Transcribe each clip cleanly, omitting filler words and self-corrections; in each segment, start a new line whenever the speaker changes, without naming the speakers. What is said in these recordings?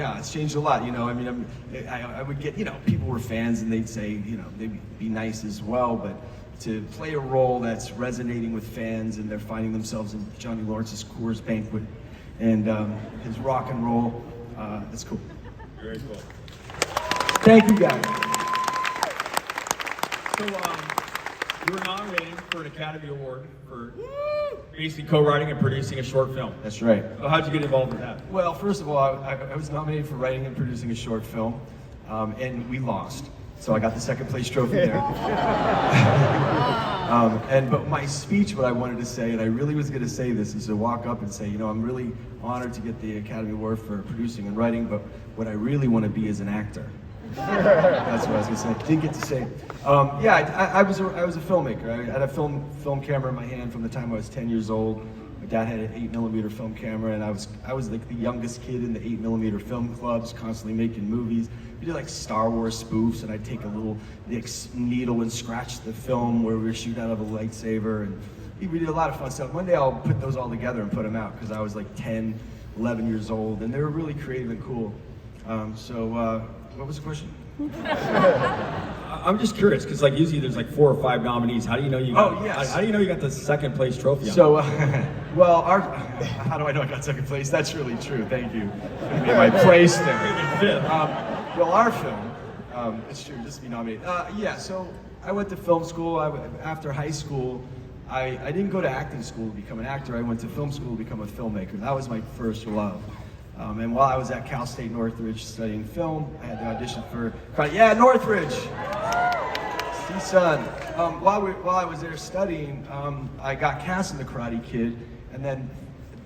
Yeah, it's changed a lot. I mean, I would get, people were fans and they'd say, they'd be nice as well, but to play a role that's resonating with fans and they're finding themselves in Johnny Lawrence's Coors Banquet and his rock and roll, that's cool.
Very cool.
Thank you, guys.
So, you were nominated for an Academy Award for basically co-writing and producing a short film.
That's right.
So how'd you get involved with that?
Well, first of all, I was nominated for writing and producing a short film, and we lost. So I got the second place trophy there. But my speech, what I wanted to say, and I really was going to say this, is to walk up and say, I'm really honored to get the Academy Award for producing and writing, but what I really want to be is an actor. That's what I was going to say. Didn't get to say. I was a filmmaker. I had a film camera in my hand from the time I was 10 years old. My dad had an 8mm film camera, and I was like the youngest kid in the 8mm film clubs, constantly making movies. We did like Star Wars spoofs, and I'd take a little needle and scratch the film where we were shooting out of a lightsaber, and we did a lot of fun stuff. One day I'll put those all together and put them out, because I was like 10, 11 years old, and they were really creative and cool. What was the question?
I'm just curious, because like usually there's like 4 or 5 nominees. How do you know you got?
Oh, yes.
How do you know you got the second place trophy?
So, how do I know I got second place? That's really true. Thank you. Maybe my place there. Our film, it's true, just to be nominated. So I went to film school. After high school, I didn't go to acting school to become an actor. I went to film school to become a filmmaker. That was my first love. And while I was at Cal State Northridge studying film, I had to audition for, Northridge! C-Sun. While I was there studying, I got cast in The Karate Kid, and then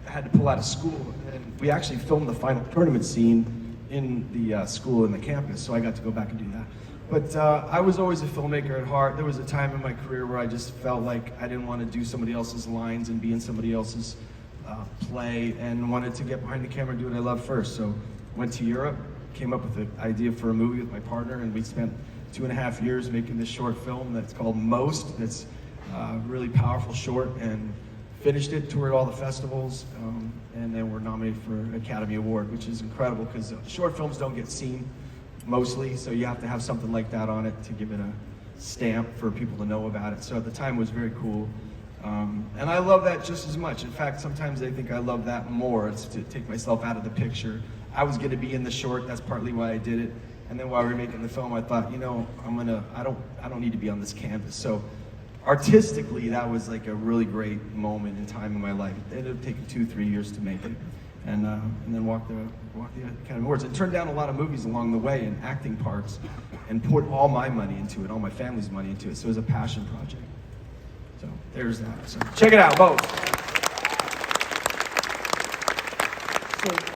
had to pull out of school. And we actually filmed the final tournament scene in the school and the campus, so I got to go back and do that. But I was always a filmmaker at heart. There was a time in my career where I just felt like I didn't want to do somebody else's lines and be in somebody else's play, and wanted to get behind the camera and do what I love first. So went to Europe, came up with the idea for a movie with my partner, and we spent 2.5 years making this short film that's called Most. That's a really powerful short, and finished it, toured all the festivals, and then we're nominated for an Academy Award, which is incredible because short films don't get seen mostly, so you have to have something like that on it to give it a stamp for people to know about it. So at the time it was very cool. And I love that just as much. In fact, sometimes I think I love that more. It's to take myself out of the picture. I was going to be in the short. That's partly why I did it. And then while we were making the film, I thought, I don't need to be on this canvas. So artistically, that was like a really great moment in time in my life. It ended up taking 2-3 years to make it, and then walk the Academy Awards. And turned down a lot of movies along the way and acting parts, and put all my money into it, all my family's money into it. So it was a passion project. So there's that. So check it out, both.